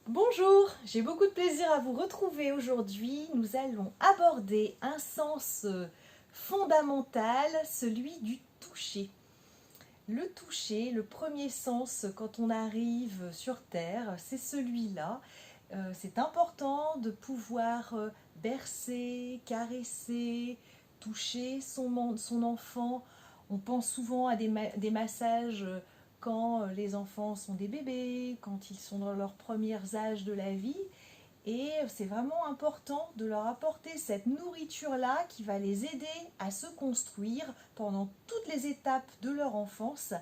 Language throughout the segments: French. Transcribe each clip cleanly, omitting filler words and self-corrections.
Bonjour, j'ai beaucoup de plaisir à vous retrouver aujourd'hui. Nous allons aborder un sens fondamental, celui du toucher. Le toucher, le premier sens quand on arrive sur Terre, c'est celui-là. C'est important de pouvoir bercer, caresser, toucher son enfant. On pense souvent à des massages quand les enfants sont des bébés, quand ils sont dans leurs premiers âges de la vie. Et c'est vraiment important de leur apporter cette nourriture-là qui va les aider à se construire pendant toutes les étapes de leur enfance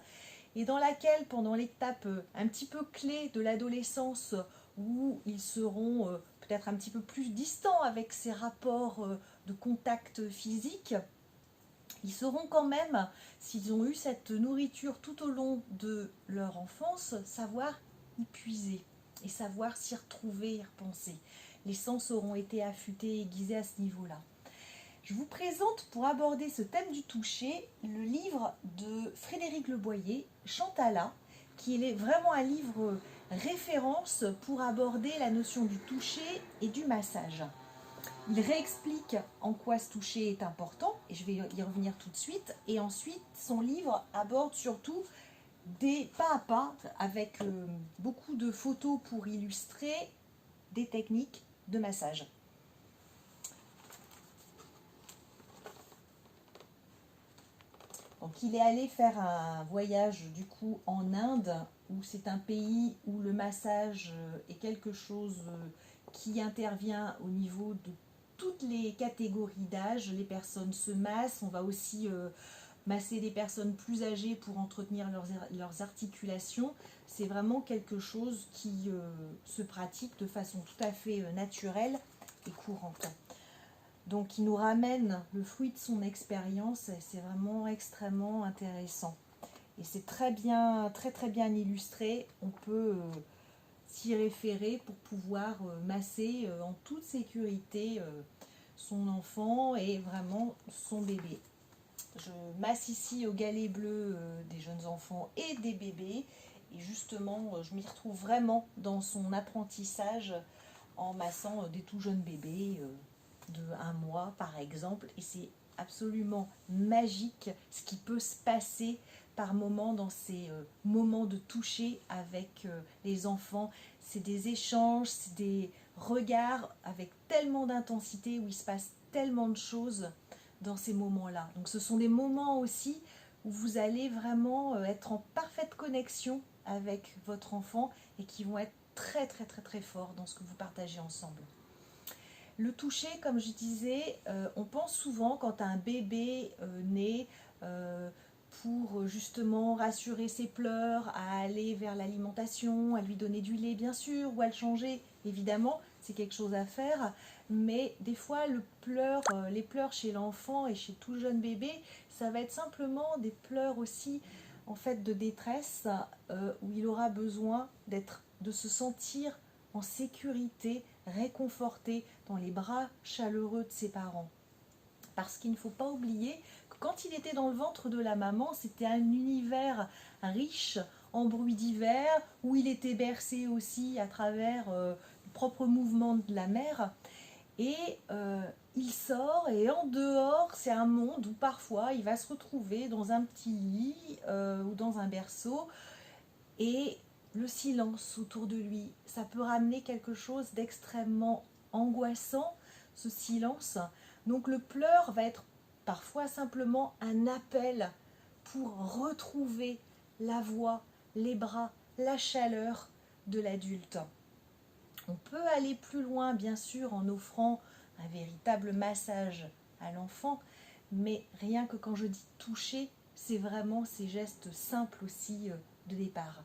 et dans laquelle, pendant l'étape un petit peu clé de l'adolescence, où ils seront peut-être un petit peu plus distants avec ces rapports de contact physique, ils sauront quand même, s'ils ont eu cette nourriture tout au long de leur enfance, savoir y puiser et savoir s'y retrouver, y repenser. Les sens auront été affûtés et aiguisés à ce niveau-là. Je vous présente pour aborder ce thème du toucher le livre de Frédéric Leboyer, Chantala, qui est vraiment un livre référence pour aborder la notion du toucher et du massage. Il réexplique en quoi ce toucher est important, et je vais y revenir tout de suite. Et ensuite, son livre aborde surtout des pas à pas, avec beaucoup de photos pour illustrer des techniques de massage. Donc il est allé faire un voyage du coup en Inde, où c'est un pays où le massage est quelque chose qui intervient au niveau de toutes les catégories d'âge. Les personnes se massent, on va aussi masser des personnes plus âgées pour entretenir leurs articulations. C'est vraiment quelque chose qui se pratique de façon tout à fait naturelle et courante. Donc il nous ramène le fruit de son expérience et c'est vraiment extrêmement intéressant. Et c'est très bien, très très bien illustré. On peut s'y référer pour pouvoir masser en toute sécurité son enfant et vraiment son bébé. Je masse ici au galet bleu des jeunes enfants et des bébés. Et justement, je m'y retrouve vraiment dans son apprentissage en massant des tout jeunes bébés de 1 mois par exemple. Et c'est absolument magique ce qui peut se passer par moments dans ces moments de toucher avec les enfants. C'est des échanges, c'est des regards avec tellement d'intensité où il se passe tellement de choses dans ces moments-là. Donc ce sont des moments aussi où vous allez vraiment être en parfaite connexion avec votre enfant et qui vont être très très très très forts dans ce que vous partagez ensemble. Le toucher, comme je disais, on pense souvent quand un bébé naît pour justement rassurer ses pleurs, à aller vers l'alimentation, à lui donner du lait bien sûr, ou à le changer, évidemment, c'est quelque chose à faire. Mais des fois, les pleurs chez l'enfant et chez tout jeune bébé, ça va être simplement des pleurs aussi en fait de détresse où il aura besoin de se sentir en sécurité, réconforté dans les bras chaleureux de ses parents. Parce qu'il ne faut pas oublier que quand il était dans le ventre de la maman, c'était un univers riche en bruits divers, où il était bercé aussi à travers le propre mouvement de la mère. Et il sort et en dehors, c'est un monde où parfois il va se retrouver dans un petit lit ou dans un berceau et le silence autour de lui, ça peut ramener quelque chose d'extrêmement angoissant, ce silence. Donc le pleur va être parfois simplement un appel pour retrouver la voix, les bras, la chaleur de l'adulte. On peut aller plus loin, bien sûr, en offrant un véritable massage à l'enfant, mais rien que quand je dis toucher, c'est vraiment ces gestes simples aussi de départ.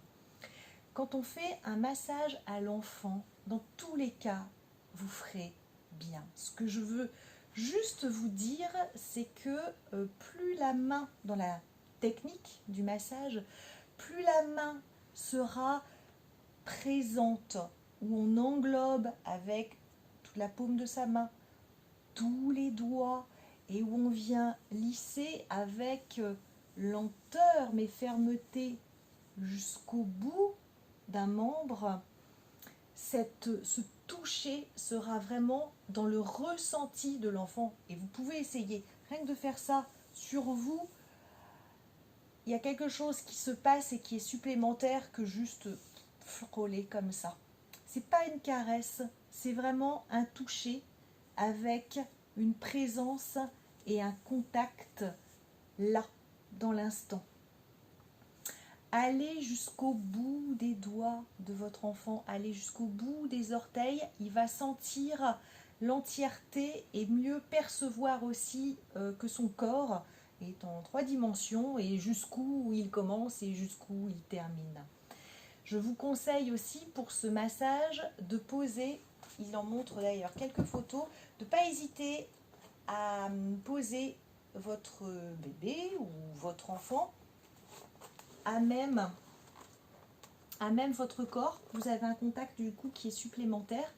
Quand on fait un massage à l'enfant, dans tous les cas, vous ferez bien. Ce que je veux juste vous dire, c'est que plus la main, dans la technique du massage, plus la main sera présente, où on englobe avec toute la paume de sa main, tous les doigts, et où on vient lisser avec lenteur mais fermeté jusqu'au bout d'un membre, ce toucher sera vraiment dans le ressenti de l'enfant. Et vous pouvez essayer, rien que de faire ça sur vous, il y a quelque chose qui se passe et qui est supplémentaire que juste frôler comme ça. C'est pas une caresse, c'est vraiment un toucher avec une présence et un contact là, dans l'instant. Allez jusqu'au bout des doigts de votre enfant, allez jusqu'au bout des orteils, il va sentir l'entièreté et mieux percevoir aussi que son corps est en 3 dimensions et jusqu'où il commence et jusqu'où il termine. Je vous conseille aussi pour ce massage de poser, il en montre d'ailleurs quelques photos, de ne pas hésiter à poser votre bébé ou votre enfant à même votre corps. Vous avez un contact du coup qui est supplémentaire.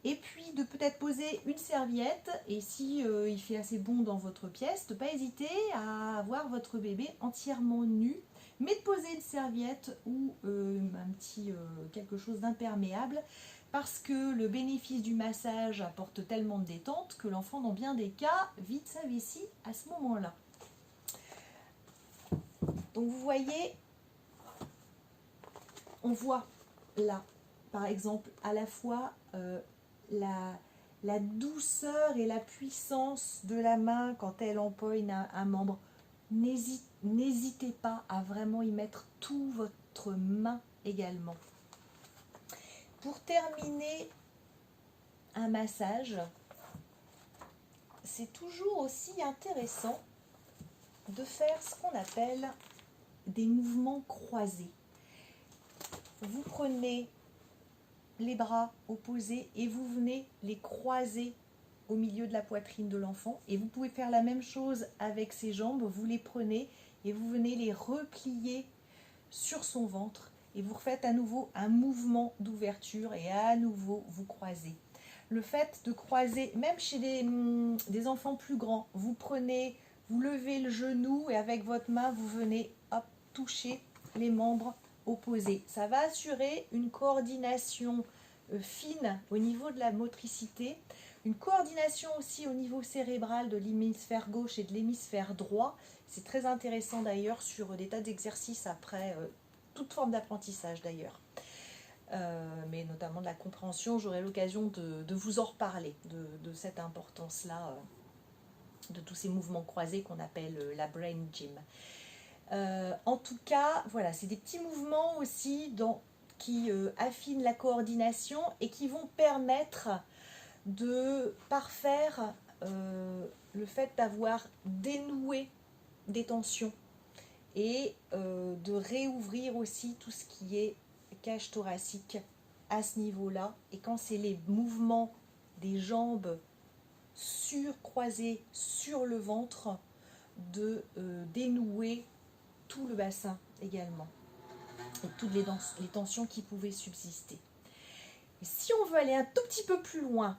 Et puis de peut-être poser une serviette, et si il fait assez bon dans votre pièce, de ne pas hésiter à avoir votre bébé entièrement nu, mais de poser une serviette ou un petit quelque chose d'imperméable, parce que le bénéfice du massage apporte tellement de détente que l'enfant, dans bien des cas, vide sa vessie à ce moment-là. Donc vous voyez, on voit là, par exemple, à la fois la douceur et la puissance de la main quand elle empoigne un membre. N'hésitez pas à vraiment y mettre toute votre main également. Pour terminer un massage, c'est toujours aussi intéressant de faire ce qu'on appelle des mouvements croisés. Vous prenez les bras opposés et vous venez les croiser au milieu de la poitrine de l'enfant, et vous pouvez faire la même chose avec ses jambes, vous les prenez et vous venez les replier sur son ventre et vous refaites à nouveau un mouvement d'ouverture et à nouveau vous croisez. Le fait de croiser, même chez des enfants plus grands, vous levez le genou et avec votre main vous venez hop, toucher les membres opposés. Ça va assurer une coordination fine au niveau de la motricité, une coordination aussi au niveau cérébral de l'hémisphère gauche et de l'hémisphère droit. C'est très intéressant d'ailleurs sur des tas d'exercices après toute forme d'apprentissage d'ailleurs. Mais notamment de la compréhension, j'aurai l'occasion de vous en reparler, de cette importance-là, de tous ces mouvements croisés qu'on appelle la brain gym. En tout cas, voilà, c'est des petits mouvements aussi qui affinent la coordination et qui vont permettre de parfaire le fait d'avoir dénoué des tensions et de réouvrir aussi tout ce qui est cage thoracique à ce niveau-là. Et quand c'est les mouvements des jambes surcroisées sur le ventre, de dénouer tout le bassin également et toutes les tensions qui pouvaient subsister. Et si on veut aller un tout petit peu plus loin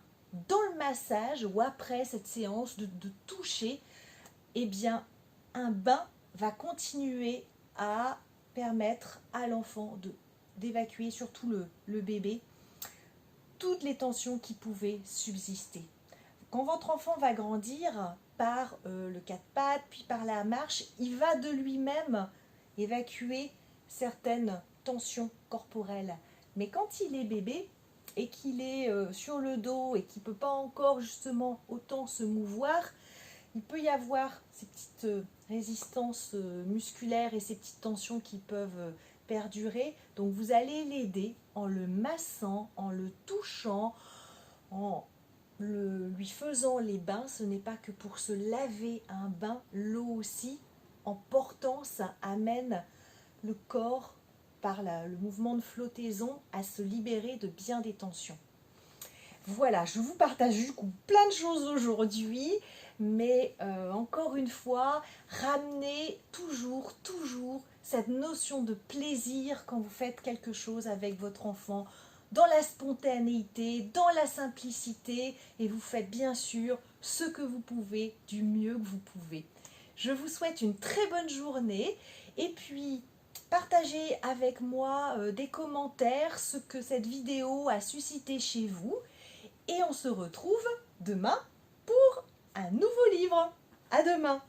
dans le massage ou après cette séance de toucher, eh bien un bain va continuer à permettre à l'enfant d'évacuer, surtout le bébé, toutes les tensions qui pouvaient subsister. Quand votre enfant va grandir par le 4 pattes, puis par la marche, il va de lui-même évacuer certaines tensions corporelles. Mais quand il est bébé et qu'il est sur le dos et qu'il ne peut pas encore justement autant se mouvoir, il peut y avoir ces petites résistances musculaires et ces petites tensions qui peuvent perdurer. Donc vous allez l'aider en le massant, en le touchant, en lui faisant les bains. Ce n'est pas que pour se laver un bain, l'eau aussi, en portant, ça amène le corps par le mouvement de flottaison à se libérer de bien des tensions. Voilà, je vous partage du coup plein de choses aujourd'hui, mais encore une fois, ramenez toujours cette notion de plaisir quand vous faites quelque chose avec votre enfant, dans la spontanéité, dans la simplicité, et vous faites bien sûr ce que vous pouvez du mieux que vous pouvez. Je vous souhaite une très bonne journée, et puis partagez avec moi des commentaires, ce que cette vidéo a suscité chez vous. Et on se retrouve demain pour un nouveau livre. À demain!